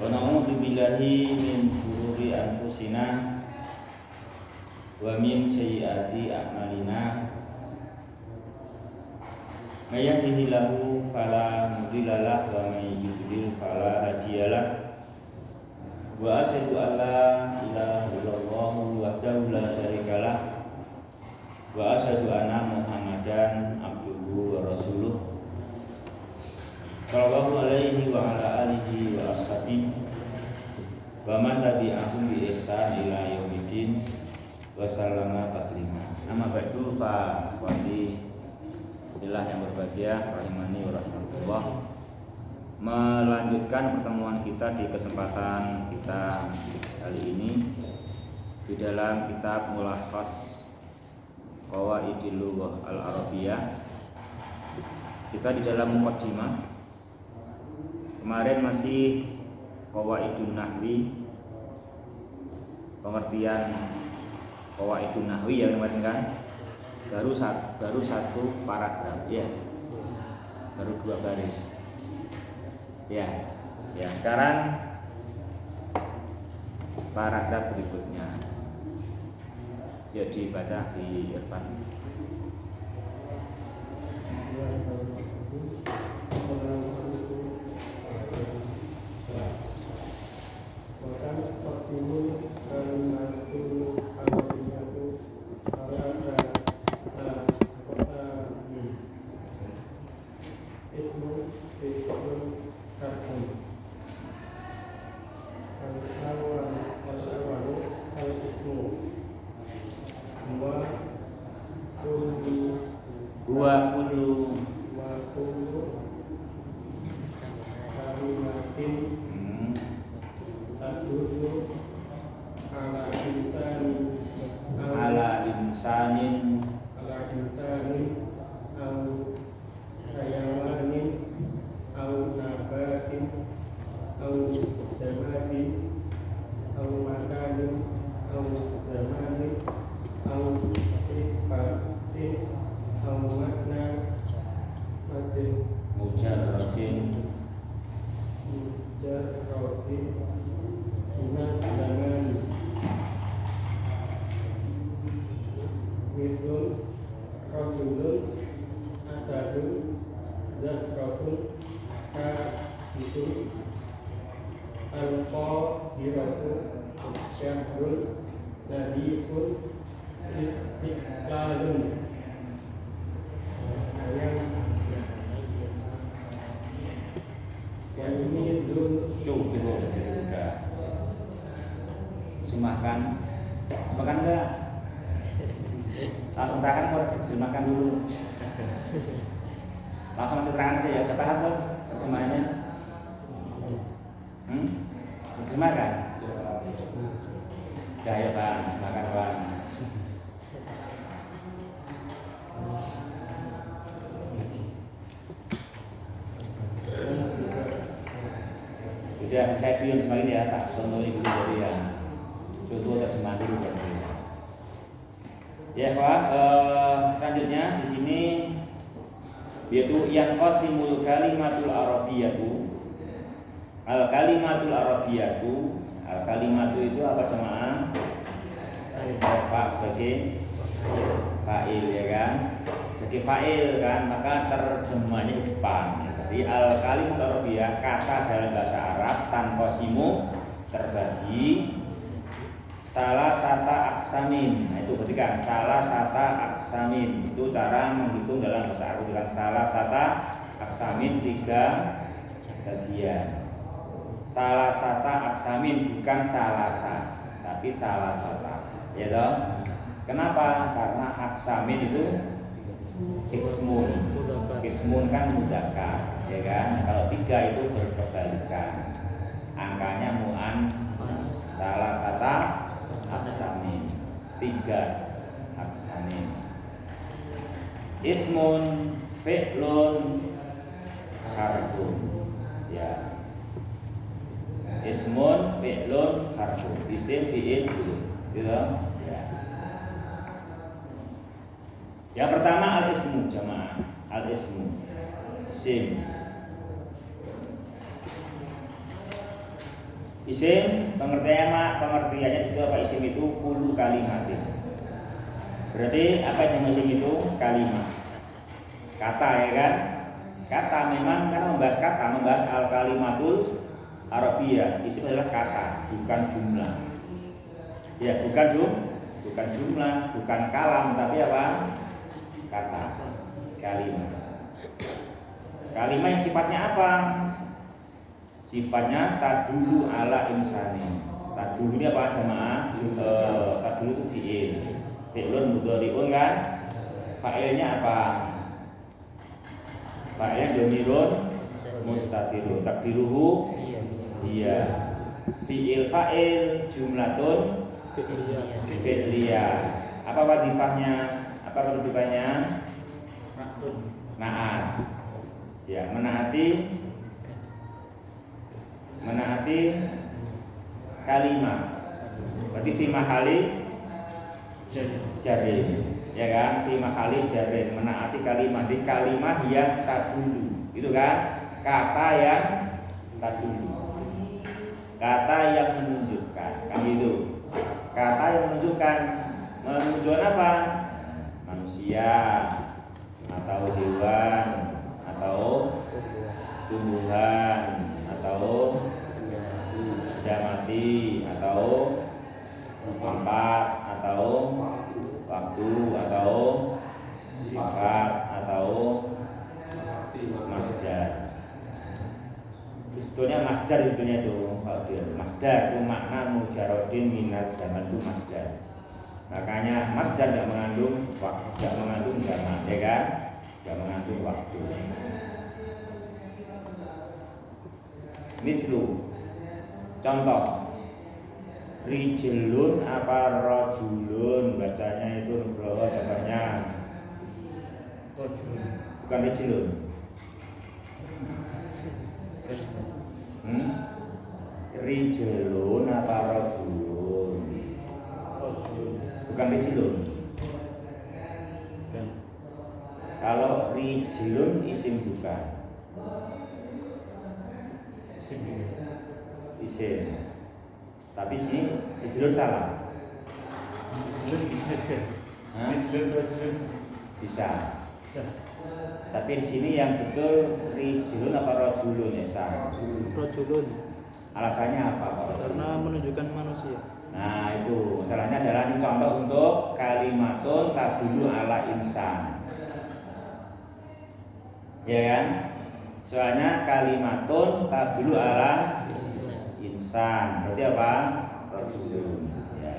Wa na'udzu billahi min shururi anfusina wa min sayyiati a'malina. May yahdihillahu fala mudilla lahu wa may yudlil fala hadiyalah. Wa asyhadu an la ilaha illallah wahdahu la syarikalah wa asyhadu anna Muhammadan abduhu wa rasuluh. Sallallahu alaihi wa ala alihi wa ashabihi wa man tabi'ahum bi ihsan ila yaumil wa sallama taslima. Amma ba'du fa akhwati fillah yang berbahagia rahimani wa rahimakumullah. Melanjutkan pertemuan kita di kesempatan kita kali ini di dalam kitab Mulakhas Qawaidil Lughah Al-Arabiyyah. Kita di dalam muqaddimah. Kemarin masih Qawaidun Nahwi, pengertian Qawaidun Nahwi yang kemarin kan baru satu paragraf ya, baru 2 baris ya. Sekarang paragraf berikutnya ya, dibaca di Irfan. Semakan enggak? Langsung terangkan mau terjemahkan dulu. Langsung terangkan aja ya, udah paham tuh terjemahannya? Terjemahkan? Udah ya Bang, terjemahkan Bang. Udah, saya dulu yang semakin ya, tak contohin dulu dari ya. Contoh terjemahan dulu berarti. Ya, Pak. Selanjutnya di sini yaitu yang qasimul kalimatul arabiyyatu. Al kalimatul arabiyyatu. Al kalimatu itu apa jemaah? Fa sebagai fa'il ya kan? Sebagai fa'il kan, maka terjemahnya di depan. Jadi al kalimatul arabiyyah, kata dalam bahasa Arab tanqasimu terbagi salah sata aksamin. Nah itu ketika salah sata aksamin itu cara menghitung dalam bahasa Arab dengan salah sata aksamin 3 bagian. Salah sata aksamin bukan salasa tapi salah sata. Ya toh? Kenapa? Karena aksamin itu ismun. Ismun kan mudzakkar, ya kan? Kalau 3 itu berkebalikan. Angkanya mu'annas. Salah sata aksamin 3 aksamin. Ismun, fi'lun, harfun. Ya. Ismun, fi'lun, harfun. Isim, fi'il, fi'il. Gitu. Ya. Yang pertama al-ismu jamaah. Al-ismu. Isim. Isim pengertiannya itu apa? Isim itu kullu kalimatin. Berarti apa yang isim itu? Kalimat. Kata ya kan? Kata memang kan membahas al kalimatul Arabiyah. Isim adalah kata, bukan jumlah. Ya, bukan jumlah, bukan kalam, tapi apa? Kata, kalimat. Kalimat yang sifatnya apa? Sifatnya tadulu ala insani. Tadulu ini apa jamaah? Tadulu itu fi'il. Fi'lun mudhari'un kan? Fa'ilnya apa? Fa'ilnya dhamirun mustatirun. Takdiruhu iya. Fi'il fa'il jumlatun fi'liyah. Apa wadifahnya? Apa kedudukannya? Naat. Ya, menaati kalimat. Berarti fi mahali jarin. Ya kan? Fi mahali jarin, menaati kalimat di kalimat yang tadulu. Itu kan? Kata yang tadulu. Kata yang menunjukkan. Kan gitu. Kata yang menunjukkan apa? Manusia atau hewan atau tumbuhan atau benda mati atau tempat atau waktu atau sifat atau masdar. Sebetulnya masdar itu masdar itu makna mujarodin minas zaman itu masdar. Makanya masdar tidak mengandung zaman, ya kan? Tidak mengandung waktu. Mislu, contoh, rijlun apa rajulun, bacanya itu nugroho jawabannya bukan rijlun. Rijlun apa rajulun? Bukan rijlun. Kalau rijlun isim bukan. Isim. Tapi sini rijlun salah. Rijlun bisa. Tapi di sini yang betul rijlun apa rajulun ya salah. Rajulun. Alasannya apa Pak? Karena menunjukkan manusia. Nah itu masalahnya adalah ini contoh untuk kalimatun tadulu ala insan. Ya kan? Soalnya kalimatun tadulu ala insan. Berarti apa? Rajulun. Ya.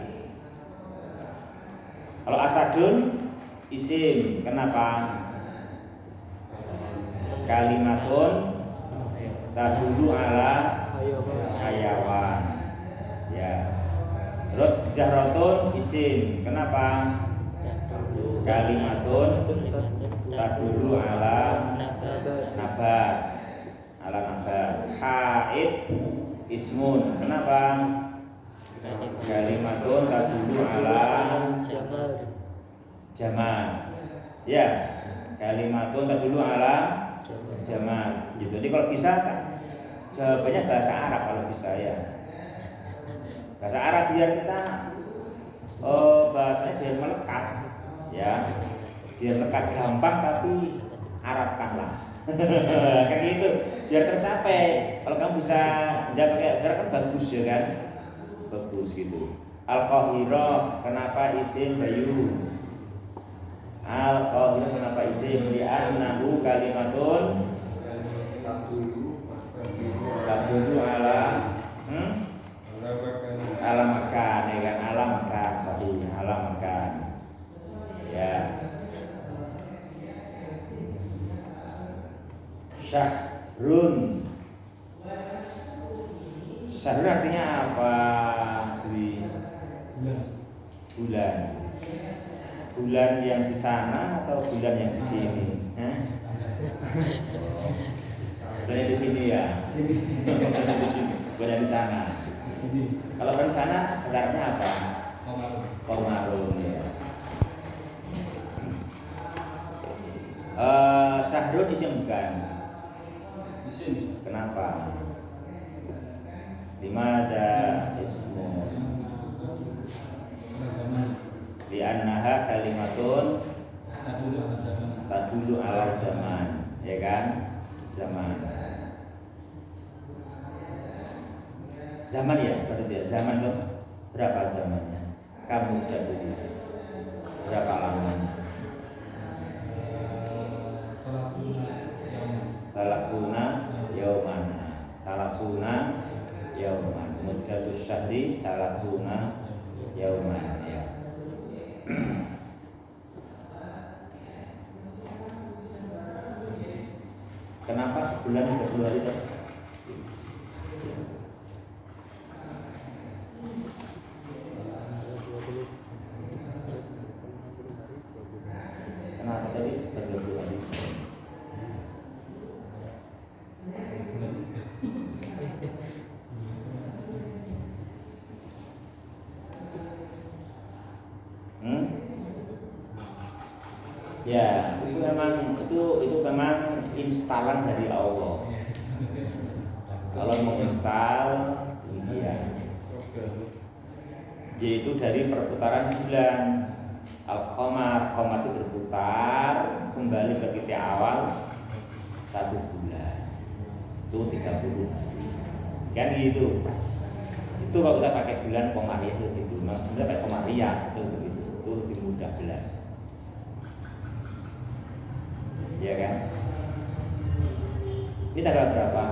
Kalau asadun isim, kenapa? Kalimatun tadulu ala hayawan. Ya. Terus zahratun isim, kenapa? Kalimatun tadulu ala nabat. Ala nabat. Haid ismun, kenapa? Kalimatun tadulu ala jamal. Ya, kalimatun tadulu ala jamal. Gitu. Jadi kalau bisa jawabannya bahasa Arab kalau bisa ya. Bahasa Arab biar kita bahasanya biar melekat ya. Biar melekat gampang tapi Arabkanlah. Kayak gitu biar tercapai. Kalau kamu bisa jawab kayak Arab kan bagus ya kan? Bagus gitu. Al-Qahirah kenapa isim Bayu? Al-Qahirah kenapa isim? Li'annahu kalimatun tadulu ala ala makan ya kan, ala makan sahih, ala makan ya. Syahrun artinya apa? Bulan yang di sana atau bulan yang di sini? Bulan yang di sini ya. Bulan yang di sana. Kalau kan di sana Arabnya apa? Qamarun ya. Syahrun isim bukan? Kenapa? Limada ismu li'annaha kalimatun tadulu ala zaman, ya kan? Zaman ya, satu dia. Zaman itu berapa zamannya? Kamu dahulu berapa lamanya? Salasuna yauman. Muddatus syahri salasuna yauman, ya. Kenapa sebulan 30 hari tadi? Kenapa tadi sebulan 30 hari? Ya, itu memang instalan dari Allah. Kalau mau install, demikian. Yaitu dari perputaran bulan. Al-Qamar itu berputar kembali ke titik awal 1 bulan. Itu 30 hari. Kan gitu. Itu kalau kita pakai bulan Komariah itu gitu. Maksudnya pakai Komariah itu begitu. Itu lebih mudah jelas. Ya kan? Ini tanggal berapa?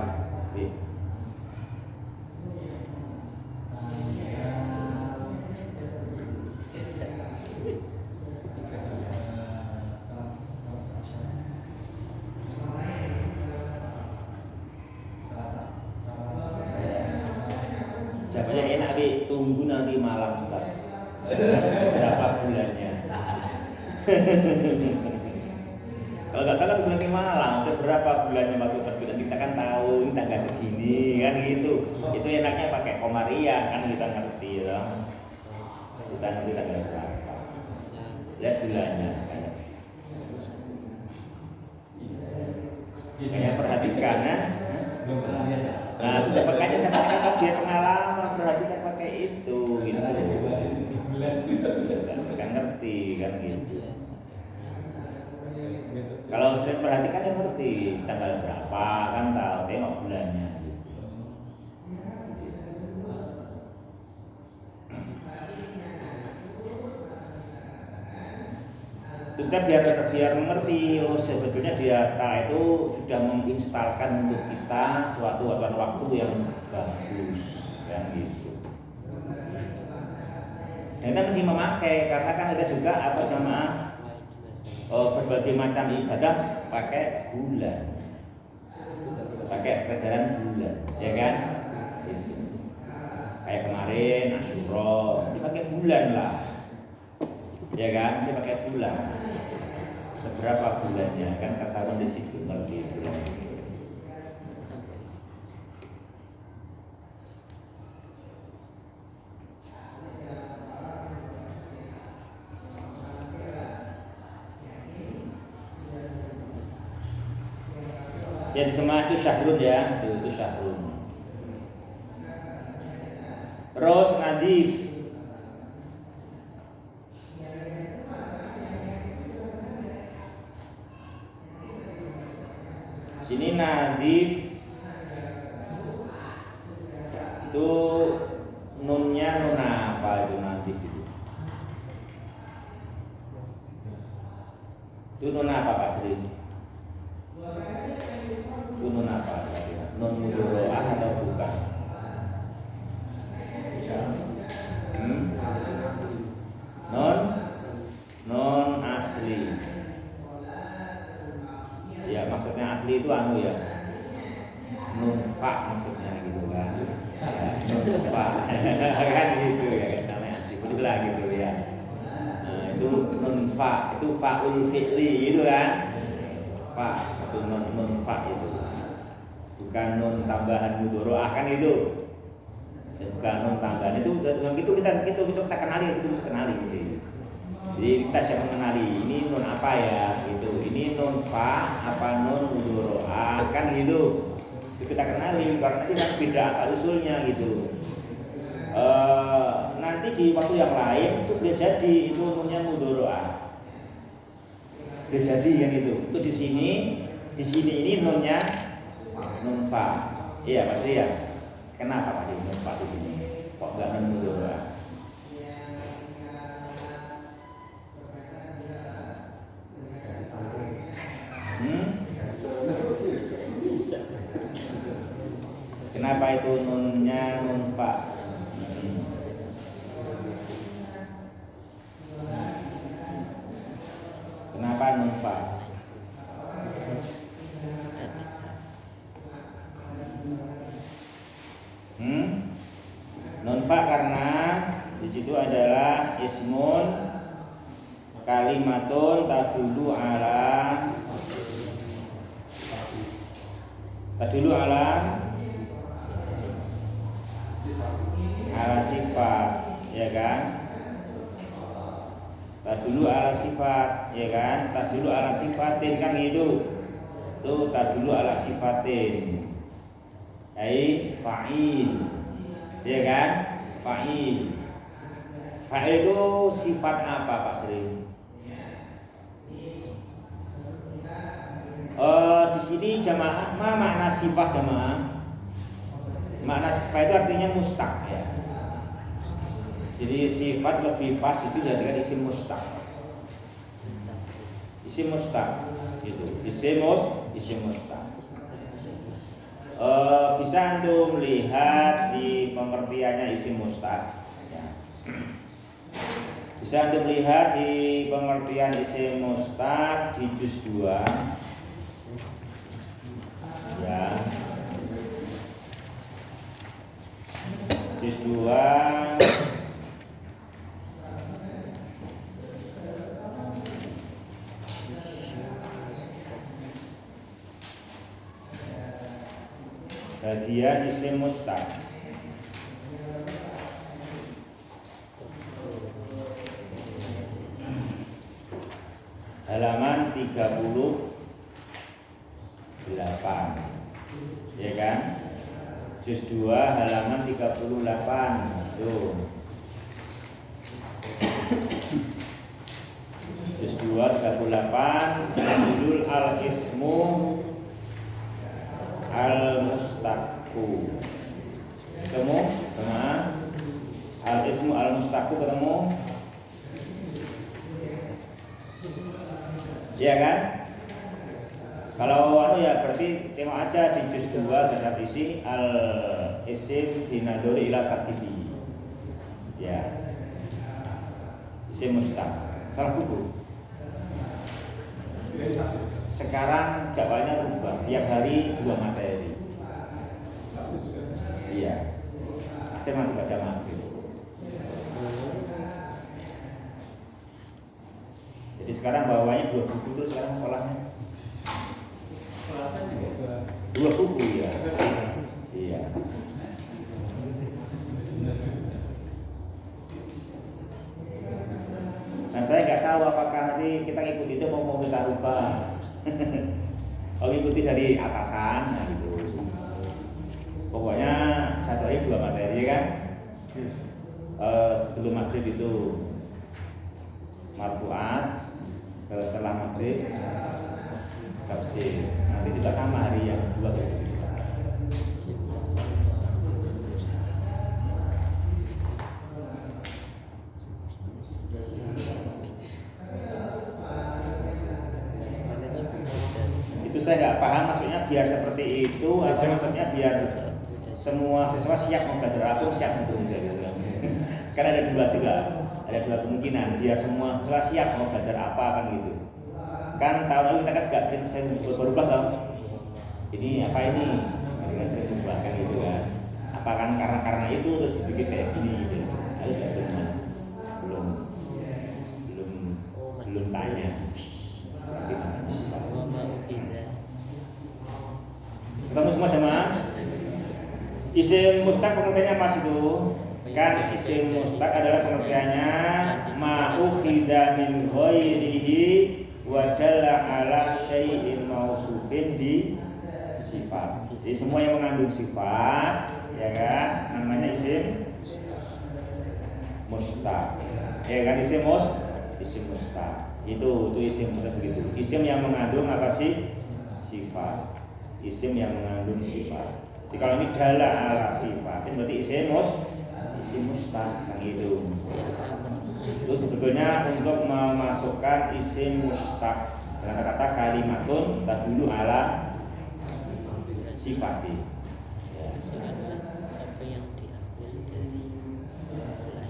Jawabannya enak, Bi. Tunggu nanti malam Ustaz. Berapa bulannya? Kalau nggak tahu kan nanti malam seberapa bulannya waktu terbit, kita kan tahu ini tanggal segini kan gitu. Itu enaknya pakai Komariah kan, kita ngerti ya. Kita ngerti tanggal berapa. Lihat bulannya kan. Saya perhatikan ya. Nah, makanya saya pakai biar pengalaman, perhatikan pakai itu gitu. Kan ngerti kan gitu. Kalau sering perhatikan ya ngerti tanggal berapa kan, tahu tengok bulannya. Itu kan biar mengerti, oh sebetulnya data itu sudah menginstalkan untuk kita suatu waktu yang bagus kan gitu. Dan kita mesti memakai karena kan kita juga apa sama berbagai macam ibadah pakai bulan, pakai peredaran bulan, ya kan? Gitu. Kayak kemarin Asyura dipakai bulan lah, ya kan? Dipakai bulan. Seberapa bulannya kan ketahuan di situ kalau di bulan itu. Ya di semua itu syahrun ya, itu syahrun. Terus nadif. Sini nadif itu nunnya nun apa itu nadif itu? Itu nun apa Pak Sri? Itu nun apa? Nun mudhoro'ah atau bukan? Non asli. Ya maksudnya asli itu anu ya, nun fa maksudnya gitu kan, nun fa kan gitu ya kan namanya asli betul gitu ya. Nah itu nun fa, itu faul fi'li gitu kan, fa satu nun fa itu, bukan nun tambahan mudhoro'ah kan itu, bukan nun tambahan itu. Yang itu kita kenali, itu kita kenali gitu. Jadi kita siapa mengenali ini nun apa ya gitu, ini nun fa apa nun mudhoro'ah kan gitu. Itu kita kenali karena ini kan beda asal usulnya gitu. Nanti di waktu yang lain itu boleh jadi itu umumnya mudhoro'ah. Boleh jadi kan itu. Itu di sini ini nunnya nun fa. Iya pasti ya. Kenapa Pak nun fa di sini? Kok enggak nun mudhoro'ah? Kenapa itu nunnya nun fa? Kenapa nun fa? Nun fa karena di situ adalah ismun kalimatun tadulu ala sifat, ya kan? Tadulu ala sifat, ya kan? Tadulu ala sifatin kan itu. Tuh tadulu ala sifatin. Ai fa'il. Ya kan? Fa'il. Fa'il itu sifat apa Pak Sri? Di sini jamaah, makna sifat jamaah. Makna sifat itu artinya mustaq ya. Jadi sifat lebih pas itu dijadikan isim mustaq. Isim mustaq gitu. Isim mustaq. Bisa antum lihat di pengertiannya isim mustaq ya. Bisa antum lihat di pengertian isim mustaq di juz 2 ya. Juz 2 bagian isim mustaq. Halaman 38. Ya kan? Juz 2 halaman 38. Tuh. Juz 2 38 judul al-ismu al-mustaqu. Ketemu sama al-ismu al-mustaqu ketemu? Iya kan? Kalau ya berarti tengok aja di juz 2 dan isi al-isim dinadori ila katibi. Ya. Isim mustaq. Salah buku. Sekarang jadwalnya rubah, tiap hari 2 materi. Iya. Saya masih baca maghrib. Jadi sekarang bawahnya 2 buku itu sekarang sekolahnya. Selasa juga 2 buku ya. Iya. Nah saya nggak tahu apakah nanti kita ngikuti itu mau kita rubah. Kalau ngikuti dari atasan, nah gitu. Pokoknya satu hari 2 materi kan. Sebelum maghrib itu marfu'at, setelah maghrib tafsir. Nanti juga sama hari yang 2 itu. Itu saya nggak paham maksudnya biar seperti itu atau maksudnya biar semua siswa siap mau belajar apa siap untuk belajar. Karena ada 2 juga, ada 2 kemungkinan biar semua siswa siap mau belajar apa kan gitu. Kan tahun lalu kita kan juga sering berubah kan. Ini apa ini? Kita sering berubah kan gitu kan. Apa kan karena itu terus dibikin kayak gini gitu. Harus belum tanya. Ketemu semua jemaah. Isim mustaq pengertiannya mas itu kan isim mustaq adalah pengertiannya ma ukhidha min ghairihi wa dalla ala syai'in mausufin bi sifat. Jadi semua yang mengandung sifat, ya kan, namanya isim mustaq. Ya kan, isim mustaq. Itu isim mustaq begitu. Isim yang mengandung apa sih? Sifat. Isim yang mengandung sifat. Jadi kalau ini dalla ala sifat, itu berarti isim mustaq kan gitu. Itu sebetulnya untuk memasukkan isim mustaq dengan kata kalimatun tadullu ala sifati.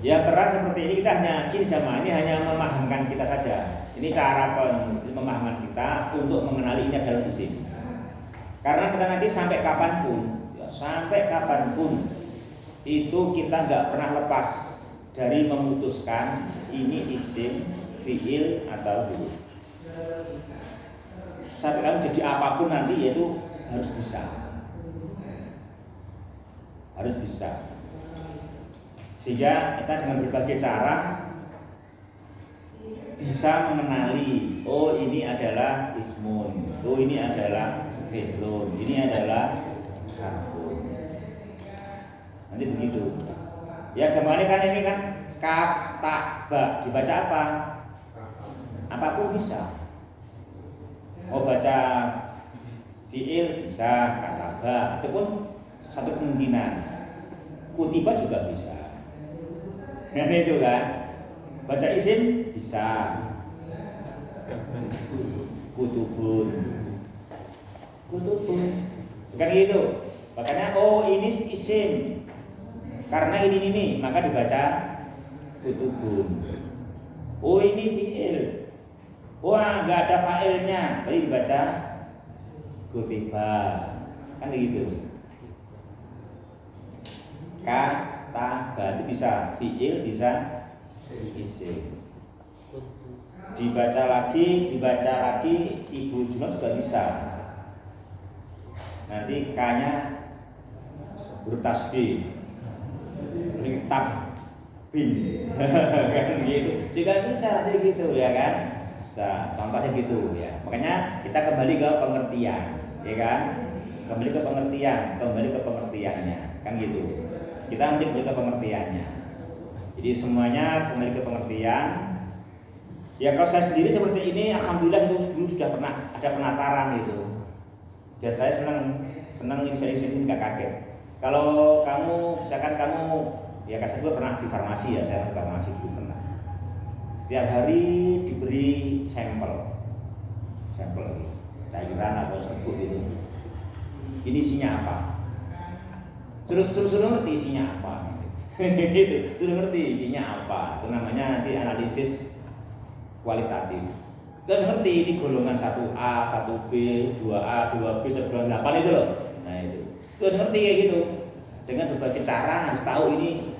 Yang terang seperti ini kita hanya ini hanya memahamkan kita saja. Ini cara pemahaman kita untuk mengenali ini adalah isim. Karena kita nanti sampai kapanpun itu kita nggak pernah lepas dari memutuskan ini isim, fiil atau huruf. Sampai kamu jadi apapun nanti yaitu harus bisa. Sehingga kita dengan berbagai cara bisa mengenali, oh ini adalah ismun, oh ini adalah fi'lun, ini adalah harfun. Nanti begitu. Ya gambarnya kan ini kan kaf, ta, ba, dibaca apa? Apapun bisa. Mau baca fi'il bisa, kataba, itu pun satu kemungkinan. Kutiba juga bisa. Nah itu kan, baca isim bisa, kutubun, kan gitu. Makanya oh ini isim, karena ini maka dibaca kutubun. Oh ini fiil, wah nggak ada failnya, jadi dibaca kutiba, kan gitu. Kata itu bisa fiil, bisa isim. Dibaca lagi si bujuno juga bisa. Nanti K-nya huruf tasbih, tabbin, kan gitu. Juga bisa nanti gitu ya kan. Bisa, contohnya gitu ya. Makanya kita kembali ke pengertian, ya kan? Kembali ke pengertiannya, kan gitu. Kita ambil ke pengertiannya. Jadi semuanya kembali ke pengertian. Ya kalau saya sendiri seperti ini, alhamdulillah itu dulu sudah pernah ada penataran itu. Dan saya senang ini nggak kaget. Kalau kamu, misalkan kamu, ya saya juga pernah di farmasi ya, saya di farmasi dulu pernah. Setiap hari diberi sampel cairan atau serbuk itu. Ini isinya apa? Suruh ngerti isinya apa. Itu sudah ngerti isinya apa. Itu namanya nanti analisis kualitatif. Kita harus ngerti ini golongan 1A, 1B, 2A, 2B, 128 itu loh. Nah itu harus ngerti kayak gitu. Dengan berbagai cara harus tahu ini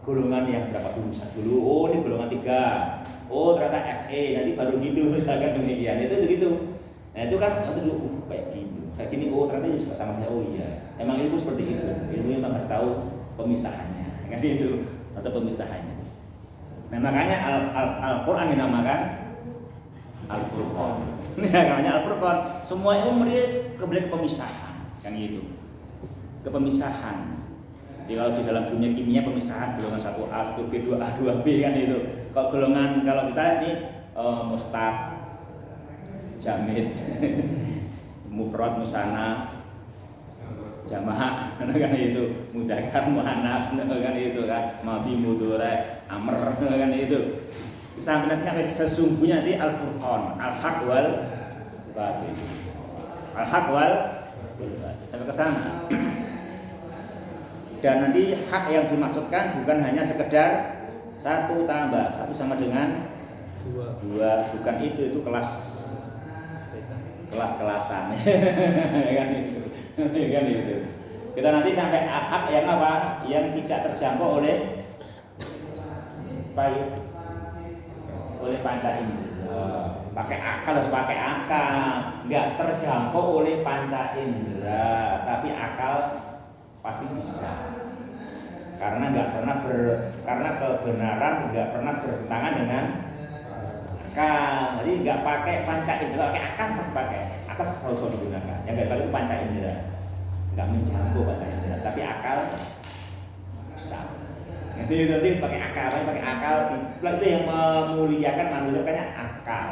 golongan yang berapa dulu. Oh ini golongan 3. Oh ternyata FE, nanti baru gitu misalkan demikian. Itu begitu. Nah itu kan dulu kayak gini. Oh ternyata juga sama saya. Oh iya. Emang ilmu seperti itu. Ilmu memang harus tahu pemisahannya. Kan itu atau pemisahannya. Nah makanya Al-Quran dinamakan Al-Furqan. Namanya Al-Furqan. Semua itu kembali ke pemisahan, kan gitu. Ke pemisahan. Jadi kalau di dalam dunia kimia pemisahan golongan 1A, 1B, 2A, 2B kan itu. Kalau kita ini mustaq, jamid, mufrad, musanna, jamaah, kan itu, mudzakkar, muannas, kan itu kan, madhi, mudhari, amr, kan itu. Sampai sesungguhnya nanti al-furqan, al-haq wal batil. Al-haq wal batil. Sampai ke sana. Dan nanti hak yang dimaksudkan bukan hanya sekedar 1 tambah 1 sama dengan 2, bukan itu kelas-kelasan. Kan itu. Kan itu. Kita nanti sampai hak yang apa? Yang tidak terjangkau oleh panca indera. Pakai akal, nggak terjangkau oleh panca indera, tapi akal pasti bisa. Karena kebenaran nggak pernah bertentangan dengan akal. Jadi nggak pakai panca indera, pakai akal pasti pakai. Akal selalu digunakan. Yang nggak dipakai itu panca indera, nggak mencampur panca indera, tapi akal bisa. Jadi nanti pakai akal, itu yang memuliakan manusia, makanya akal.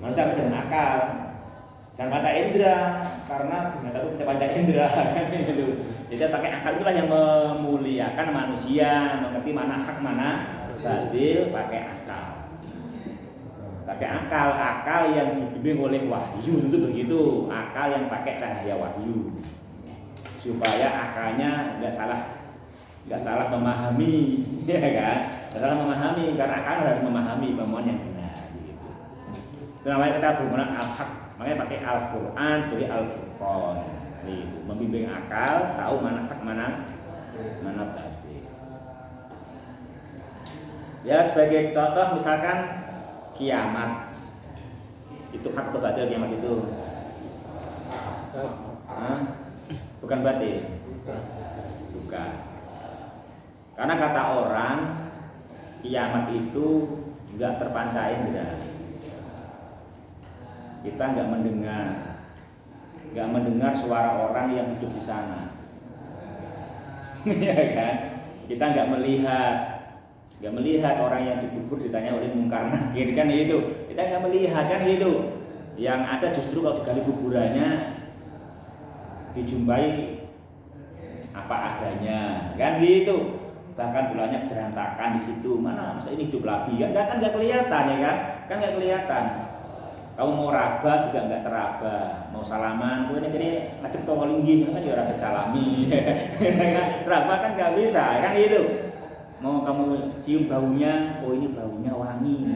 Manusia dengan akal, dan panca indera, karena ternyata itu punya panca indera, kan gitu. Jadi pakai akal itulah yang memuliakan manusia, mengerti mana hak mana batil, pakai akal. Pakai akal yang dibimbing oleh wahyu itu begitu, akal yang pakai cahaya wahyu, supaya akalnya nggak salah memahami, ya kan? Nggak salah memahami, karena akal harus memahami pemahaman yang benar. Gitu. Itu namanya kita berguna al-haq, makanya pakai Al-Quran sebagai Al-Furqan. Gitu. Membimbing akal, tahu mana hak mana batil. Ya sebagai contoh misalkan kiamat, itu hak atau batil kiamat itu? Bukan batil. Bukan. Karena kata orang kiamat itu enggak terpanca indera. Kita enggak mendengar suara orang yang hidup di sana. Ya kan? Kita enggak melihat orang yang dikubur ditanya oleh mungkar nakir, kan itu. Kita enggak melihat, kan itu. Yang ada justru kalau digali kuburannya dijumpai apa adanya, kan gitu. Bahkan bulannya berantakan di situ, mana masa ini hidup lagi, kan nggak kelihatan, ya kan nggak kelihatan. Kamu mau raba juga nggak teraba, mau salaman, gue ini jadi ngadep tongol linggih, kan ya rasa salami, kan raba kan nggak bisa, kan gitu. Mau kamu cium baunya, oh ini baunya wangi,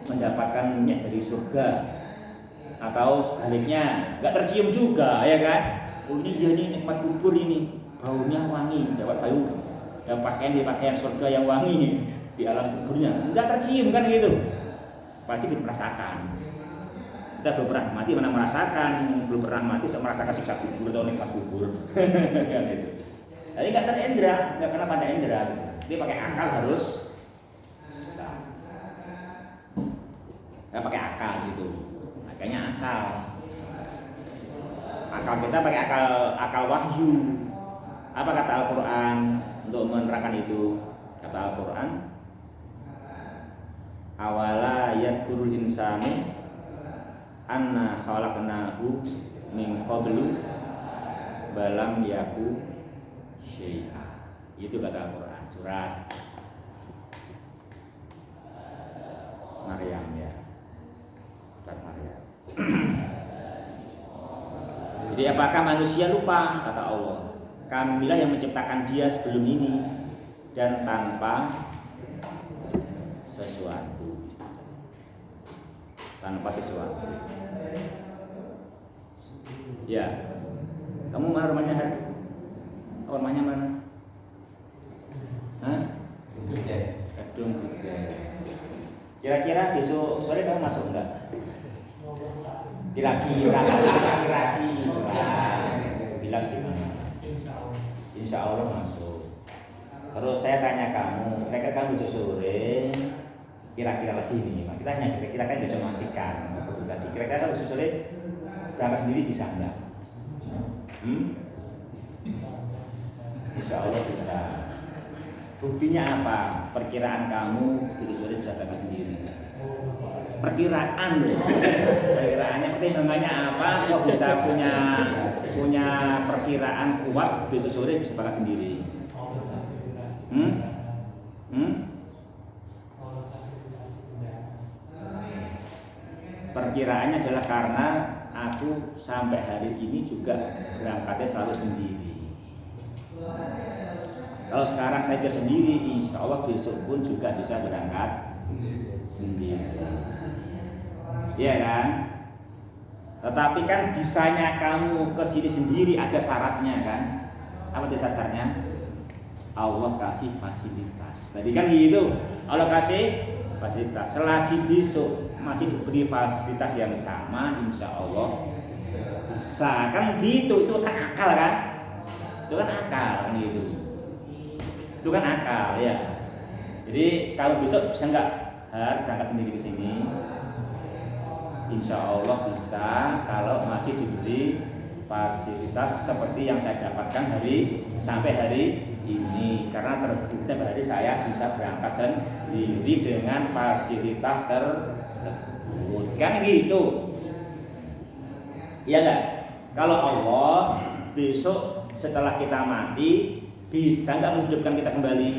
mendapatkan minyak dari surga, atau sebaliknya nggak tercium juga, ya kan? Oh ini nikmat kubur ini, baunya wangi, dapat bau. Yang pakaian surga yang wangi di alam kuburnya enggak tercium, kan gitu. Pasti dirasakan. Kita belum pernah mati mana merasakan, belum pernah mati sudah merasakan siksa kubur atau nikmat kubur. Kan gitu. Jadi enggak terindra, enggak kena panca indera. Dia pakai akal harus sah. Enggak pakai akal gitu. Makanya akal. Akal kita pakai akal wahyu. Apa kata Al-Quran untuk menerangkan itu? Kata Al-Quran, awala yadkurul insanu anna khalaqnahu min qablu balam yaku syai'a. Itu kata Al-Quran, surat Maryam, ya. Surat Maryam. Jadi apakah manusia lupa? Kata Allah, kamilah yang menciptakan dia sebelum ini dan tanpa sesuatu. Ya, kamu mana rumahnya hari? Rumahnya mana? Gedung Gede. Kira-kira besok sore kamu masuk enggak? Kira-kira. Bilang gimana? Insya Allah masuk. Terus saya tanya kamu, kira-kira kamu besok sore, kira-kira lagi nih, kita hanya kira-kira kan bisa memastikan. Jadi kira-kira kalau besok sore berangkat sendiri bisa enggak? Insya Allah bisa. Buktinya apa? Perkiraan kamu besok sore bisa berangkat sendiri. Perkiraan loh. Perkiraannya pertimbangannya apa? Kok bisa punya perkiraan kuat besok sore bisa berangkat sendiri? Perkiraannya adalah karena aku sampai hari ini juga berangkatnya selalu sendiri. Kalau sekarang saya sendiri, insya Allah besok pun juga bisa berangkat sendiri. Iya kan? Tetapi kan bisanya kamu ke sini sendiri ada syaratnya kan? Apa itu syaratnya? Allah kasih fasilitas. Tadi kan gitu. Allah kasih fasilitas. Selagi besok masih diberi fasilitas yang sama, insya Allah bisa. Kan gitu. Itu kan akal kan? Itu kan akal kan gitu. Itu kan akal ya. Jadi kalau besok bisa nggak berangkat sendiri ke sini, insya Allah bisa kalau masih diberi fasilitas seperti yang saya dapatkan sampai hari ini, karena terbukti sampai hari saya bisa berangkat sendiri dengan fasilitas tersebut, kan gitu. Iya enggak? Kalau Allah besok setelah kita mati bisa nggak menghidupkan kita kembali?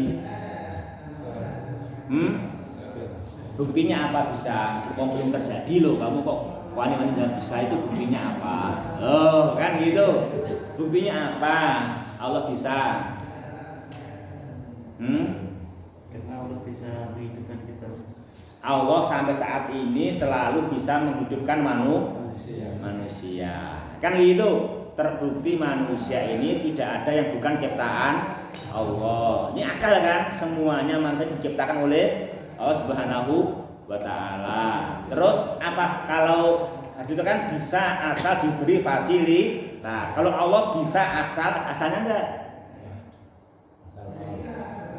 Buktinya apa bisa? Kok belum terjadi loh, kamu kok wani-wani jangan bisa, itu buktinya apa? Oh kan gitu. Buktinya apa? Allah bisa. Karena Allah bisa menghidupkan kita. Allah sampai saat ini selalu bisa menghidupkan manusia. Kan gitu. Terbukti manusia ini tidak ada yang bukan ciptaan Allah. Ini akal kan? Semuanya manusia diciptakan oleh Allah Subhanahu wa Ta'ala. Terus apa? Kalau itu kan bisa asal diberi fasilitas. Kalau Allah bisa asalnya enggak?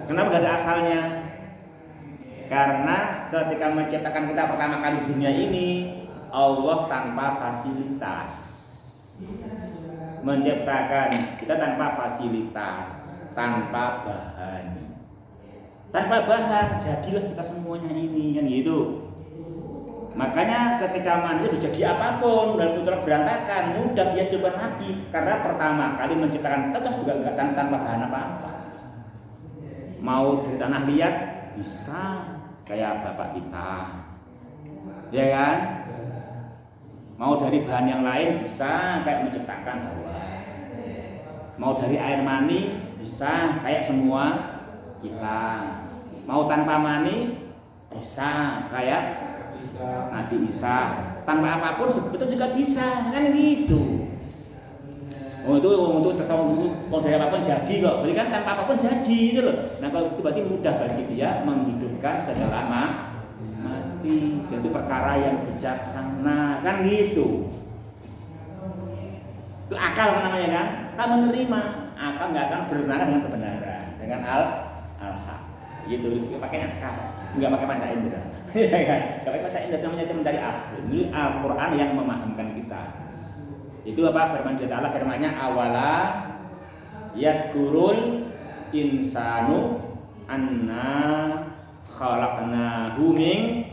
Kenapa enggak ada asalnya? Karena ketika menciptakan kita pertama kali di dunia ini, Allah tanpa fasilitas. Menciptakan kita tanpa fasilitas, tanpa bahan. Tanpa bahan, jadilah kita semuanya ini, kan gitu. Makanya ketika manusia jadi apapun dan putra berantakan, mudah dia coba lagi. Karena pertama kali menciptakan kita juga enggak tanpa bahan apa-apa. Mau dari tanah liat bisa, kayak bapak kita, ya kan? Mau dari bahan yang lain bisa, kayak menciptakan Hawa. Mau dari air mani bisa, kayak semua kita. Mau tanpa mani bisa, kayak Nabi Isa. Tanpa apapun sebetulnya juga bisa, kan gitu. Itu terserah mau dari apapun jadi kok. Berarti kan tanpa apapun jadi gitu loh. Nah kalau itu berarti mudah bagi dia menghidupkan setelah mati. Itu perkara yang bijaksana, kan gitu. Itu akal kan namanya kan? Kita menerima. Akal nggak akan bertentangan dengan kebenaran, dengan al-haq. Gitu, pakai akal, nggak pakai panca indera. Nggak pakai panca indera, namanya itu mencari akal. Ini Al-Quran yang memahamkan kita. Itu apa firman Allah, firman-Nya awala yadkurul insanu anna khalaqnahu min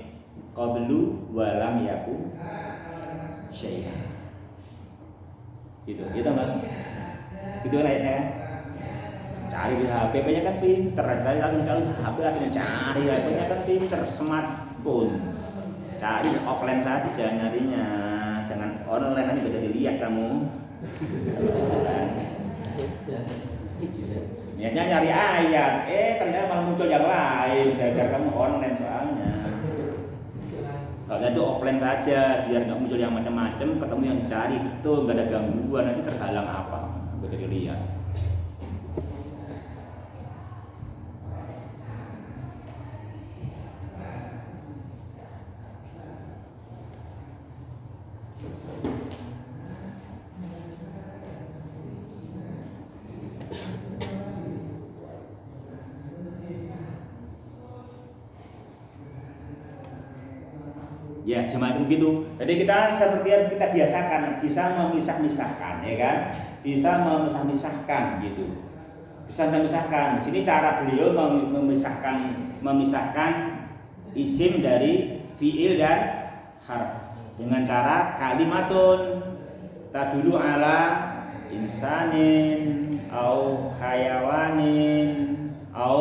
qablu wa lam yakun syai'an. Gitu Mas. Gitu lah ya. Cari di HP nya kan pinter, cari HP langsung cari HP-nya kan pinter, smartphone. Cari offline saja nyarinya. Jangan online nanti bisa dilihat kamu. Niatnya nyari ayat, ternyata malah muncul yang lain gara-gara kamu online soalnya. Kalau itu offline saja, biar nggak muncul yang macam-macam, ketemu yang dicari betul, nggak ada gangguan, nanti terhalang apa? Bisa dilihat. Ya, semacam begitu. Jadi kita seperti yang kita biasakan, bisa memisah-misahkan, ya kan? Bisa memisah-misahkan gitu. Bisa memisahkan. Di sini cara beliau memisahkan isim dari fiil dan harf dengan cara kalimatun tadulu ala insanin au hayawanin au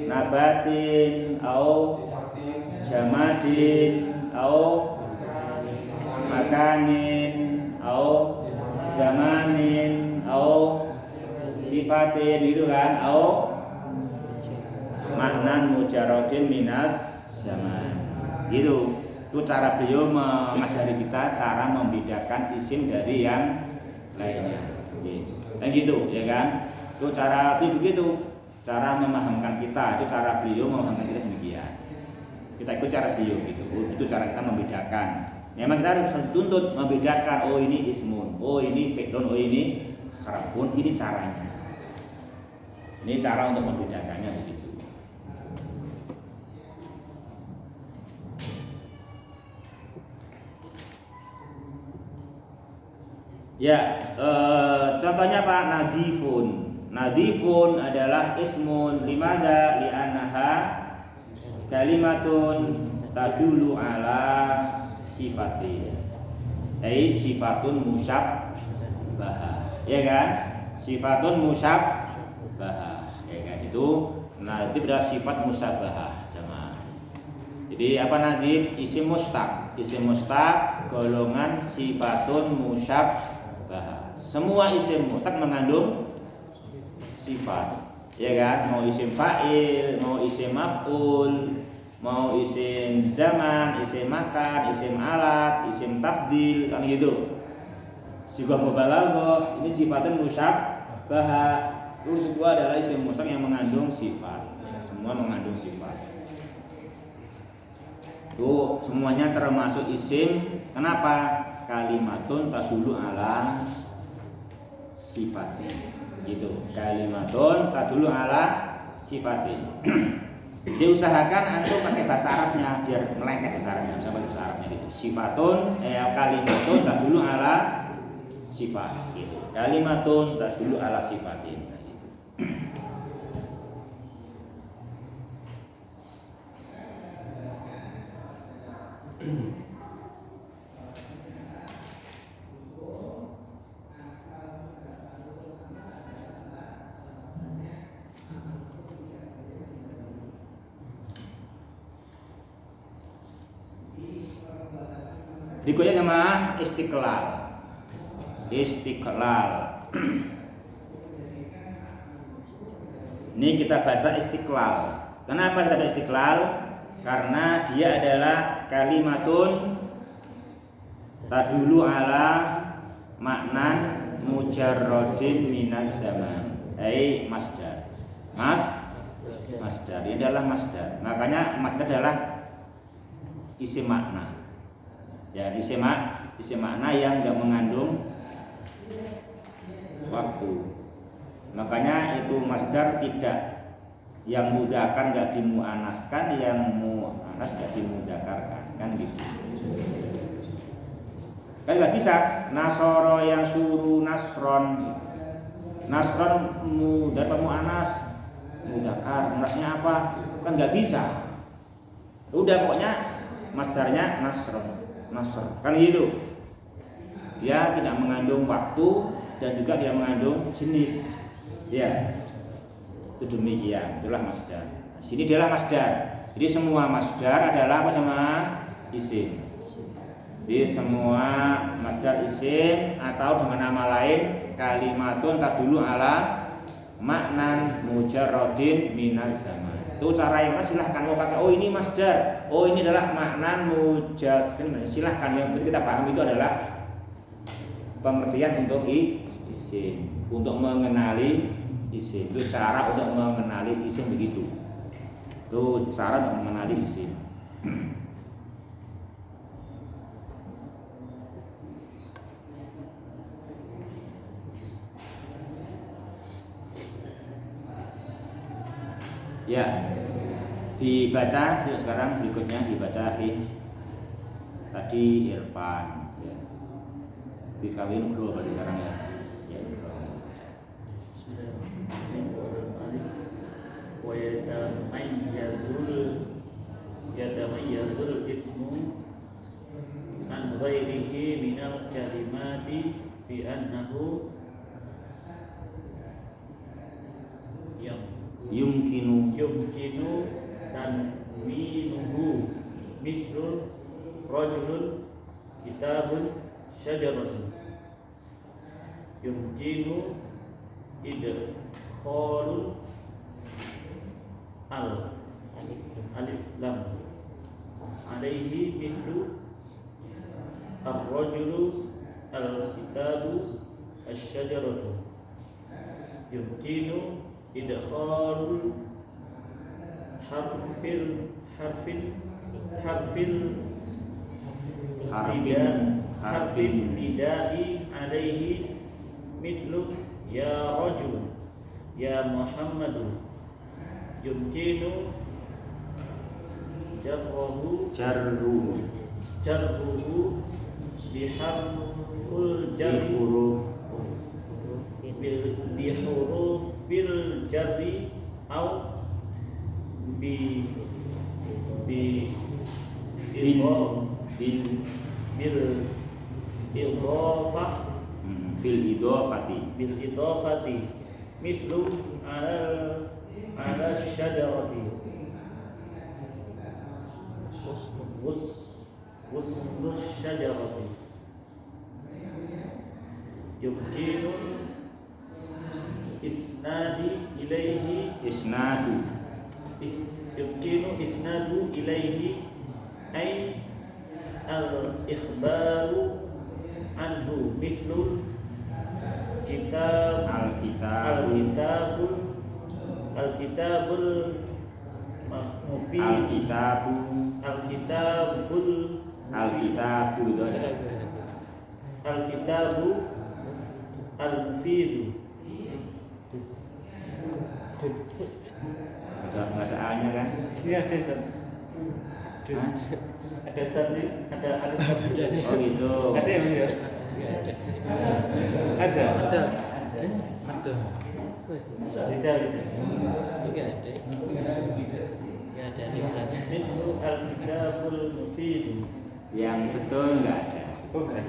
nabatin au jamadin au makanin au zamanin au sifatin, gitu kan, au maknan mujarodin minas zaman, gitu. Itu cara beliau mengajari kita cara membedakan isim dari yang lainnya, gitu ya kan. Itu cara begitu, cara memahamkan kita, itu cara beliau memahamkan kita demikian. Kita ikut cara beliau gitu. Itu cara kita membedakan. Memang kita harus dituntut membedakan. Oh ini ismun, oh ini fi'lun, oh ini harfun. Ini caranya. Ini cara untuk membedakannya begitu. Ya, contohnya apa? Nadifun. Nadifun adalah ismun limada li'annaha kalimatun tadulu ala sifatin. Sifatun musyabbahah. Ya kan? Sifatun musyabbahah. Ya kan? Itu nadif adalah sifat musyabbahah. Jamaah. Jadi apa nadif? Isim mustaq. Isim mustaq golongan sifatun musyabbahah. Semua isim mustaq mengandung sifat, ya kan? Mau isim fa'il, mau isim maf'ul, mau isim zaman, isim makan, isim alat, isim tafdil, kan gitu. Sigah mubalaghah ini sifatun musyabbahah. Itu semua adalah isim mustaq yang mengandung sifat. Semua mengandung sifat. Itu semuanya termasuk isim. Kenapa? Kalimatun tadulu ala sifatin. Gitu. Kalimatun tadulu ala sifatin. Diusahakan antum pakai bahasa Arabnya biar melengket bahasa Arabnya, bisa pakai bahasa Arabnya gitu. Sifatun kalimatun tadulu ala sifat gitu. Kalimatun tadulu ala sifatin gitu. Berikutnya sama istiqlal. Istiqlal. Ini kita baca istiqlal. Kenapa kita baca istiqlal? Karena dia adalah kalimatun tadulu ala maknan mujarrodin minas zaman. Masdar. Masdar. Ini adalah masdar. Makanya masdar adalah isim makna. Ya, isim makna yang enggak mengandung waktu. Makanya itu masdar tidak yang mudzakkar enggak dimuannaskan, yang muannas enggak dimudzakarkan, kan gitu. Kan enggak bisa nasoro yang suruh nasron. Nasron mudzakkar muannas, mudzakkar, muannasnya apa? Kan enggak bisa. Udah pokoknya masdarnya nasron. Nasr, kan gitu. Dia tidak mengandung waktu dan juga tidak mengandung jenis. Ya, itu demikian. Itulah masdar. Sini adalah masdar. Jadi semua masdar adalah apa sama isim. Jadi semua masdar isim atau dengan nama lain kalimatun tadulu ala maknan mujarrodin minas zaman. Itu cara yang silahkan mau pakai. Oh ini masdar. Oh ini adalah maknan mujarrodin. Silahkan, yang kita paham itu adalah pengertian untuk isim, untuk mengenali isim. Itu cara untuk mengenali isim begitu. Itu cara untuk mengenali isim. Ya, dibaca yuk sekarang berikutnya dibaca tadi Irfan ya. Di sekali dulu berarti sekarang ya. Ya. Wa yatamayyazul ismu an ghairihi minal kalimati bi annahu yumkinu tanwinuhu mislul rajulun kitabun syajaratun yumkinu idkhalul alif lam alaihi mislu ar-rajulu al-kitabu asy-syajaratu yumkinu idkhalul harfin bidai alaihi mislu ya rajul ya Muhammadu yumkinu jarruhu biharful bil jarri huruf bihurufil jarri au bi bi bil idhaf bil bil idhafah bil idhofati bil idhafati mislu ala syajarati waslu syajarati yumkinu isnadi ilaihi isnadu yumkinu isnadu ilaihi ay al-ikhbaru anhu mislul kitab al-kitabul mufid alkitabu itu ada al-kitabu al-mufid nggak ada A-nya kan? sini ada Ustaz. Hah? Ada Ustaz nih, ada Oh gitu. ada yang ya? Ada. Tidak. Mislu al-kitabul mufid. Yang betul nggak ada. Oh, enggak.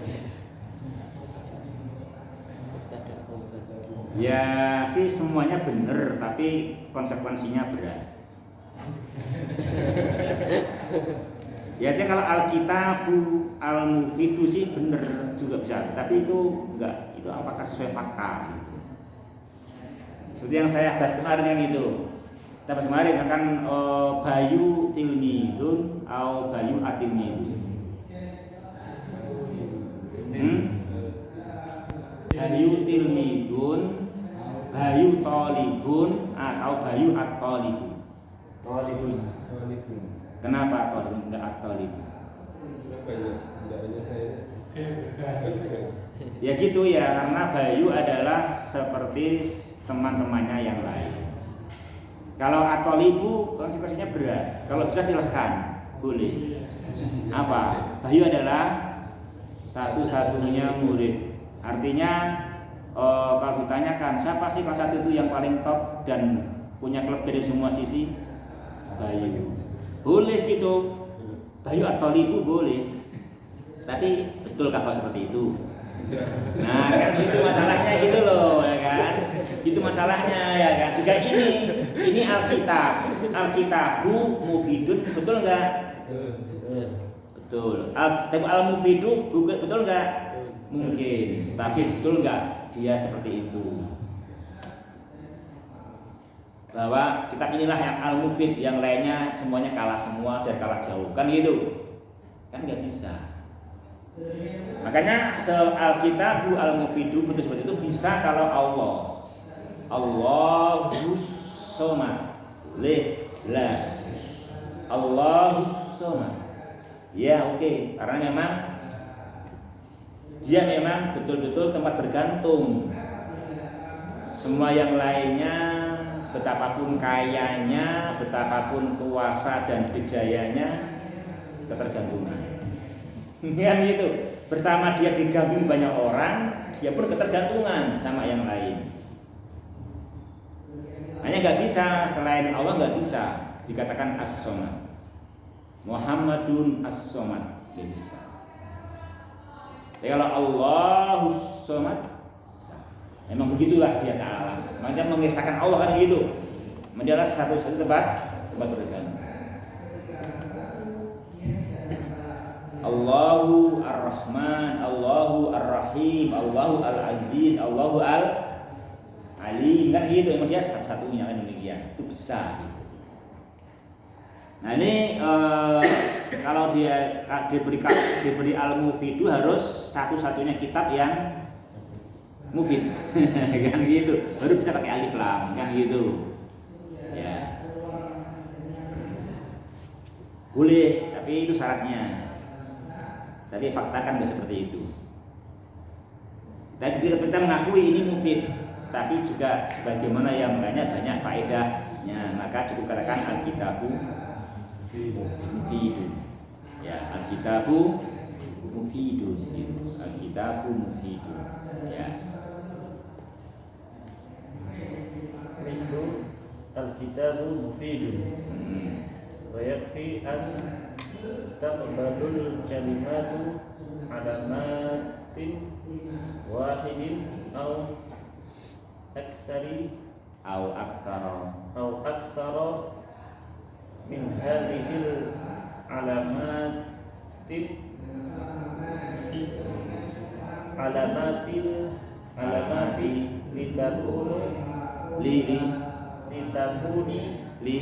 Ya sih semuanya benar, tapi konsekuensinya berat. Ya dia kalau Alkitabu al-mufidu sih benar juga bisa, tapi itu enggak, itu apakah sesuai fakta? Seperti yang saya bahas kemarin yang itu. Kita bahas kemarin akan bayu tilmidun atau bayu atilmidun. Bayu tilmidun, bayu tolibun atau bayu at-tolibun. Talibun. Kenapa tolibun enggak at-tolibun? Ya gitu ya, karena bayu adalah seperti teman-temannya yang lain. Kalau at-tolibu konsekuensinya berat. Kalau bisa silahkan, boleh. Apa? Bayu adalah satu-satunya murid. Artinya kalau ditanyakan siapa sih kelas 1 itu yang paling top dan punya klub dari semua sisi, Bayu. Boleh gitu. Bayu atau Libu boleh. Tapi betulkah kalau seperti itu? Nah kan itu masalahnya itu loh ya kan. Itu masalahnya ya kan. Juga ini Alkitabu mufidun betul enggak? Betul. Al-mufidu betul enggak? Mungkin, tapi betul nggak dia seperti itu? Bahwa kitab inilah yang al-mufid, yang lainnya semuanya kalah semua dan kalah jauh, kan gitu? Kan nggak bisa. Makanya Alkitabu al-mufidu betul seperti itu bisa kalau Allahus somad, jelas. Allahus somad. Ya oke, karena memang dia memang betul-betul tempat bergantung. Semua yang lainnya, betapapun kayanya, betapapun kuasa dan dijayanya, ketergantungan. Kan gitu. Bersama dia digabung banyak orang, dia pun ketergantungan sama yang lain. Hanya nggak bisa, selain Allah nggak bisa dikatakan as-somad. Muhammadun as-somad, nggak bisa. Jadi kalau Allahus somad, memang begitulah dia Ta'ala. Makanya mengisahkan Allah kan gitu. Mendialah satu-satu tempat bergantung. Allahu Ar-Rahman, Allahu Ar-Rahim, Allahu Al-Aziz, Allahu Al-Alim, kan gitu. Memang dia satu-satunya kan demikian. Itu bisa gitu. Nah ini kalau dia diberi al-mufidu harus satu-satunya kitab yang mufid kan gitu, baru bisa pakai alif lam kan gitu ya. Boleh, tapi itu syaratnya. Tapi fakta kan tidak seperti itu. Tapi kita mengakui ini mufid, tapi juga sebagaimana yang lainnya banyak faedahnya, maka cukup katakan al-kitabu mufidun. Ya, al-kitabu mufidun gitu. Al-kitabu mufidun. Ya. Mislu al-kitabu mufidun. Wa yakfi an taqbalul kalimatu alamatin wahidin aw aktsari Au aktsara. أو أكثر من هذه العلامات علامات علامات لتكون Li لتكوني li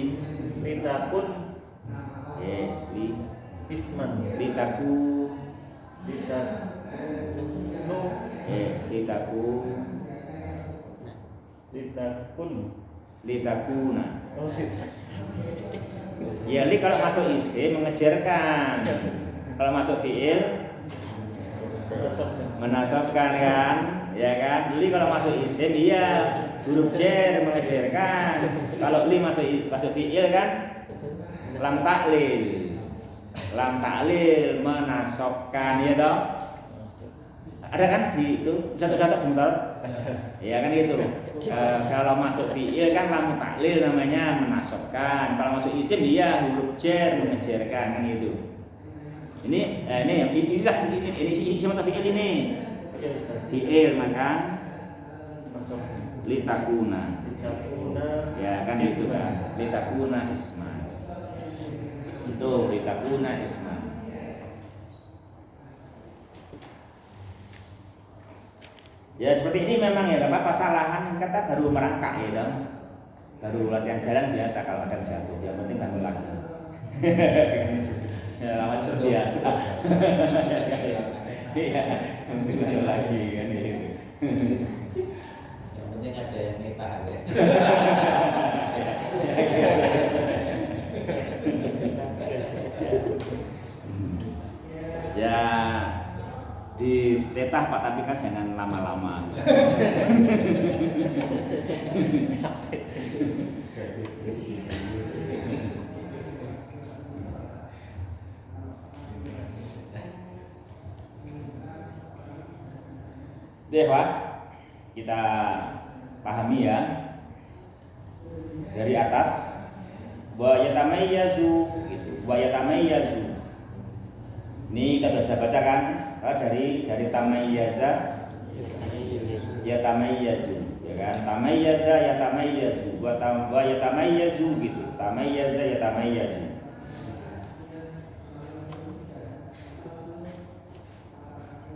لتكن li اسما litaku لتكون litaku لتكن litakuna. oh, Ya li kalau masuk isim mengejarkan. Kalau masuk fiil menasabkan kan? Ya kan? Li kalau masuk isim iya huruf jar mengejarkan. Kalau li masuk fiil kan lam taklil. Lam taklil menasabkan ya toh? Ada kan di itu contoh-contoh sebentar? Ya kan gitu. Kalau masuk fiil kan lam taklil namanya menasabkan. Kalau masuk isim dia huruf jar mengejarkan kan gitu. Inilah ini isim atau fiil ini? Fiil maka masuk litakuna. Ya kan itu kan. Litakuna isman. Itu litakuna isman. Ya seperti ini memang ya, apa kesalahan kita baru merangkak ya dong. Baru latihan jalan biasa kalau ada jatuh, yang penting bangun lagi. Ya lama terbiasa. Iya, yang penting bangun lagi kan itu. Yang penting ada yang neta ya. Ya di tetah Pak, tapi kan jangan lama-lama. Deh Pak, kita pahami ya dari atas wa yatamayyazu gitu, wa yatamayyazu. Ini kita sudah baca kan? Dari tamayyaza yatamayyazu, ya kan? Tamayyaza yatamayyazu, wa yatamayyazu gitu. Tamayyaza yatamayyazu.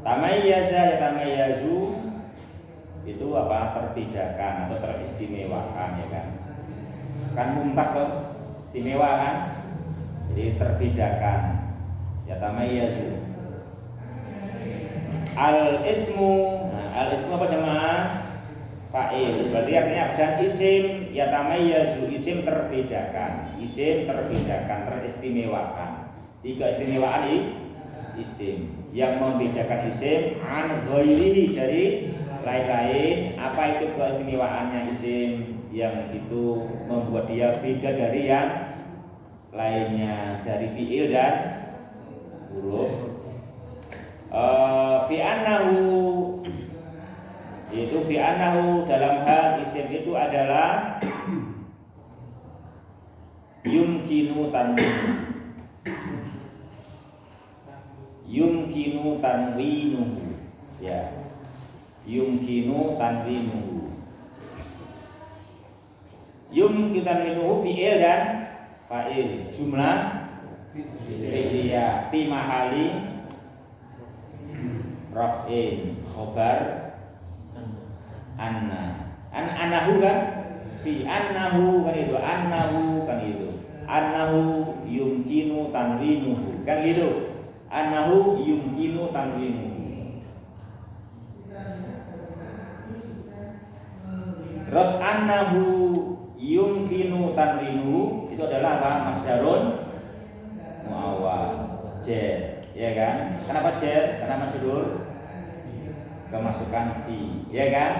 Tamayyaza yatamayyazu itu apa? Terbedakan atau teristimewakan ya kan? Kan mumtaz toh, istimewa kan? Jadi terbedakan. Yatamayyazu. Al-ismu, nah, al-ismu apa jemaah? Fa'il. Berarti artinya apa? Isim yatamayyazu, isim terbedakan, teristimewakan. Tiga istimewaan isim yang membedakan isim an ghairihi dari lain-lain. Apa itu keistimewaannya isim yang itu membuat dia beda dari yang lainnya, dari fiil dan huruf. Fi annahu, yaitu fi annahu dalam hal isim itu adalah yumkinu tanwinuhu ya, yumkinu tanwinuhu. Yumkinu tanwinuhu fi'il dan fa'il, jumlah fi'liyah fi mahali raf'in, khobar annahu kan, fi annahu kan itu, annahu yumkinu tanwinuhu kan gitu, annahu yumkinu tanwinuhu. Terus annahu yumkinu tanwinuhu itu adalah apa? Masdarun muawwal, jar, ya kan? Kenapa jar? Karena majrur kemasukan fi, ya kan?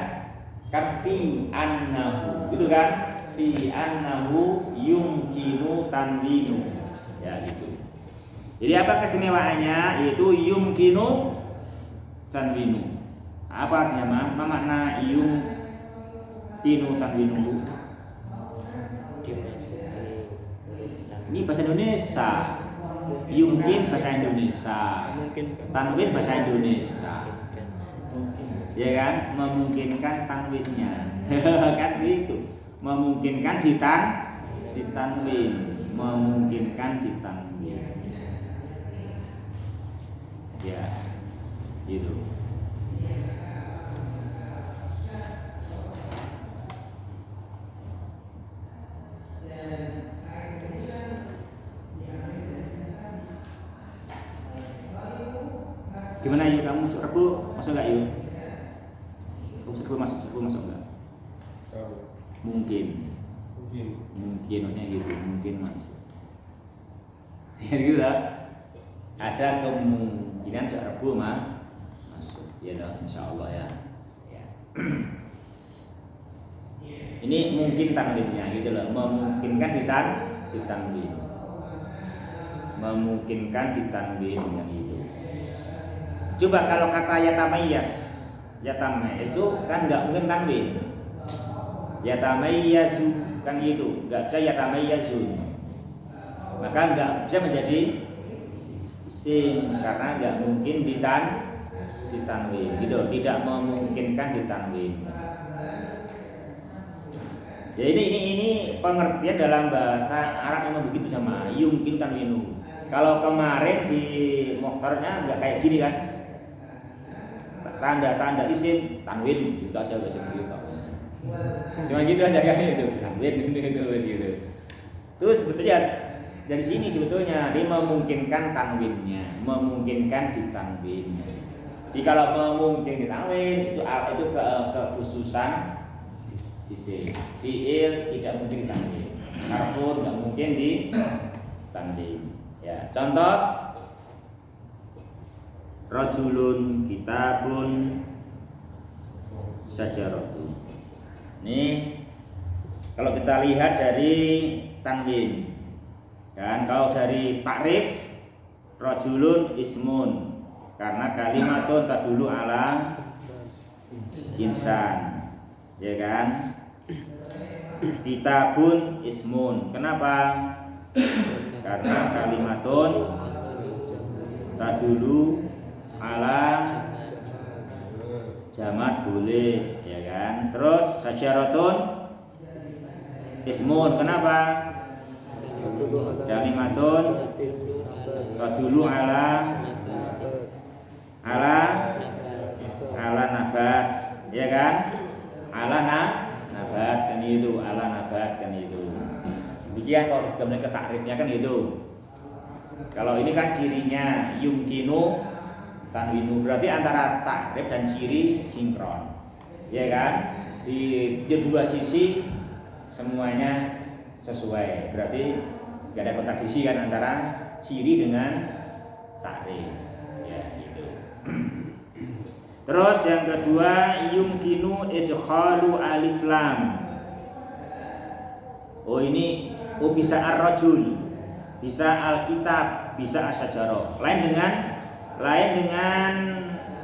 Kan fi annahu, gitu kan? Fi annahu yumkinu tanwinu, ya gitu. Jadi apa keistimewaannya? Yaitu yumkinu tanwinu. Apa artinya? Ma makna yumkinu tanwinu? Ini bahasa Indonesia. Yumkin bahasa Indonesia. Tanwin bahasa Indonesia. Ya kan? Memungkinkan tanwinnya. Kan gitu. Memungkinkan ditanwin, memungkinkan ditanwin. Ya, gitu. Gimana yuk kamu Rebu masuk nggak yuk? Kamu Rebu masuk nggak? Mungkin maksudnya gitu, mungkin masuk. Ya gitu lah. Ada kemungkinan Rebu masuk. Ya dah, insyaallah ya. Ya. Ini mungkin tanwinnya gitu loh, memungkinkan ditanwin. Memungkinkan ditanwin yang itu. Coba kalau kata yatamayas itu kan nggak mungkin tanwin. Yatamayyazu kan gitu, nggak bisa yatamayyazun. Maka nggak bisa menjadi isim karena nggak mungkin ditanwin gitu, tidak memungkinkan ditanwin. Ya ini pengertian dalam bahasa Arab memang begitu sama yumkin tanwinu. Kalau kemarin di mukhtarnya nggak kayak gini kan, tanda-tanda isim tanwin itu aja bahasa begitu. Cuma gitu aja kan itu tanwin gitu. Terus sebetulnya dari sini sebetulnya dia memungkinkan tanwinnya, memungkinkan ditanwin. Jadi kalau memungkinkan ditanwin itu kekhususan isim. Fiil tidak mungkin ditanwin. Harfun tidak mungkin ditanwin. Ya, contoh rajulun, kitabun, sajaratun. Ini kalau kita lihat dari tanwin, kan kalau dari takrif rajulun ismun karena kalimatun tadulu ala insan, ya kan? Kitabun ismun, kenapa? Karena kalimatun tadulu ala jamat boleh, ya kan? Terus sajaratun ismun, kenapa? Kalimatun tadulu ala nabat, ya kan? Ala nabat kan itu, ala nabat kan itu. Demikian kalau kemudian ke takrifnya kan itu. Kalau ini kan cirinya yumkinu tanwinu, berarti antara takrif dan ciri sinkron, ya kan? Di dua sisi semuanya sesuai, berarti nggak ada kontradiksi kan antara ciri dengan takrif, ya gitu. Terus yang kedua yumkinu idkhalu alif lam. Bisa ar-rajul, bisa al-kitab, bisa as-sajarah. Lain dengan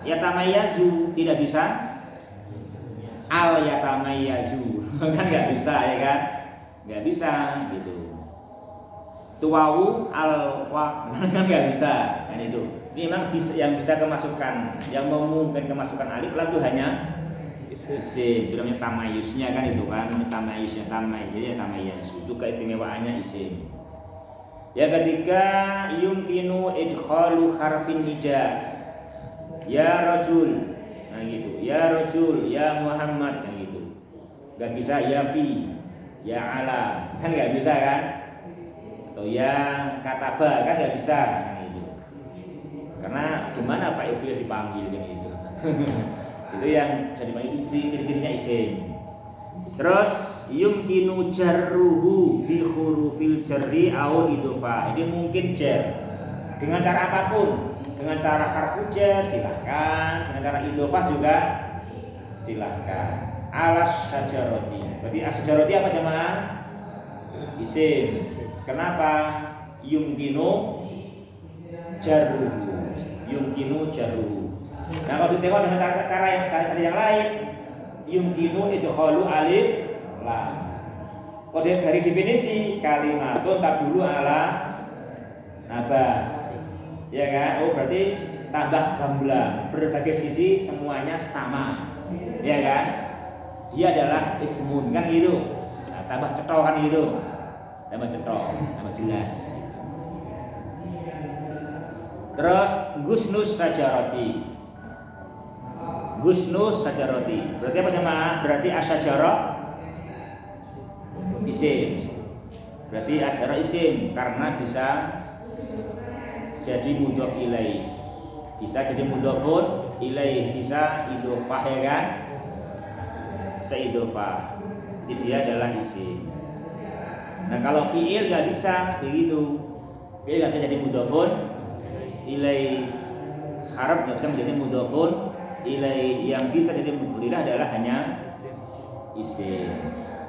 yatamayyazu, tidak bisa al-yatamayyazu. Kan nggak bisa, ya kan? Nggak bisa gitu. Tuwawu al-wa kan nggak bisa, kan itu. Ini memang bisa, yang bisa kemasukan, yang memungkinkan kemasukan alif lam itu hanya isim, itu namanya tamayusnya kan itu kan, tamayusnya jadi tamayyazu itu keistimewaannya isim. Yang ketiga yumkinu idkhalu harfin nida, ya rajul, nah gitu, ya rajul, ya Muhammad, nah gitu. Gak bisa ya fi, ya ala, kan gak bisa kan? Atau ya kataba, kan gak bisa, kan gitu. Karena gimana Pak Ifil dipanggil kan gitu. Itu yang bisa dipanggil ciri-cirinya isim. Terus yumkinu jarruhu bi hurufil jarri au idhofah. Ini mungkin jar dengan cara apapun, dengan cara harfu jar silahkan, dengan cara idhofah juga silahkan. Alas sajaroti. Berarti as-sajaroti apa jemaah? Isim. Kenapa? Yumkinu jarruhu. Yumkinu jarruhu. Nah, kalau ditengok dengan cara yang lain, yumkinu idkhalu alif lam. Kalau dari definisi kalimatun tadulu ala naba. Ya kan? Oh, berarti tambah gamblang, berbagai sisi semuanya sama. Ya kan? Dia adalah ismun kan gitu. Nah, tambah cetok kan gitu. Tambah cetok, tambah jelas. Terus gusnus sajaroti. Gusnus sajaroti. Berarti apa sama? Berarti asyajarah isim. Berarti asyara isim karena bisa jadi mudhof ilaih. Bisa jadi mudhofun ilaih, bisa idhofah ya kan? Seidhofah. Jadi dia adalah isim. Nah, kalau fiil enggak bisa begitu. Fiil enggak bisa jadi mudhofun ilaih. Harf enggak bisa menjadi mudhofun ilaih. Yang bisa jadi mudhofun ilaih adalah hanya isim.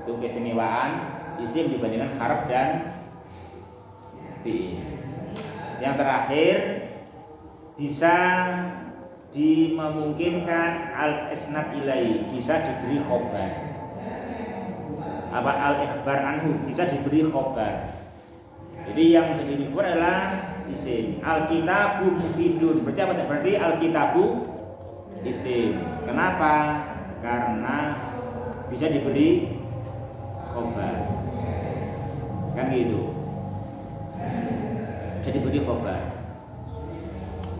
Itu keistimewaan isim dibandingkan harf dan fiil. Yang terakhir bisa dimungkinkan al-isnad ilai, bisa diberi khobar. Apa al-ikhbar anhu, bisa diberi khobar. Jadi yang menjadi khobar adalah isim. Al-kitabu mufidun. Berarti apa? Berarti al-kitabu isim. Kenapa? Karena bisa diberi khobar. Kan gitu. Jadi beri khobar.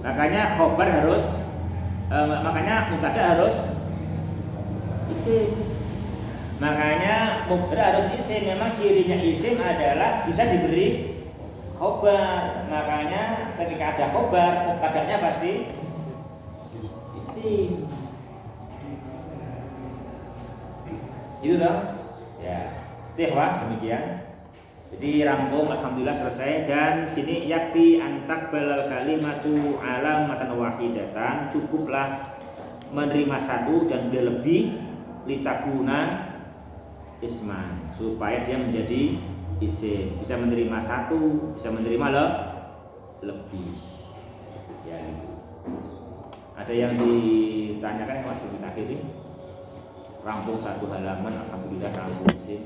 Makanya khobar harus makanya mubtada harus isim. Makanya mubtada harus isim. Memang cirinya isim adalah bisa diberi khobar. Makanya ketika ada khobar, mubtadanya pasti isim. Gitu toh? Ya. Ikhwah, demikian. Jadi rampung, alhamdulillah selesai. Dan sini yakfi antak balal kalimatu alamatan wahidatan, cukuplah menerima satu dan dia lebih litakuna isman, supaya dia menjadi isim. Bisa menerima satu, bisa menerima lebih. Ya. Ada yang ditanyakan Mas di akhir ini? Rampung satu halaman, alhamdulillah rampung isim.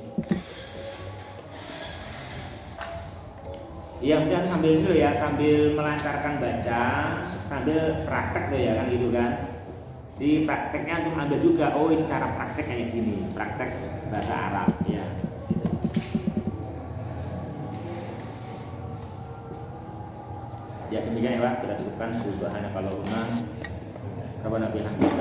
Yang kemudian sambil dulu ya, sambil melancarkan baca, sambil praktek loh ya kan gitu kan. Di prakteknya untuk ambil juga, oh ini cara praktek kayak gini, praktek bahasa Arab ya. Ya demikian ya Pak, kita cukupkan. Subhanakallahumma rabbana bihamdika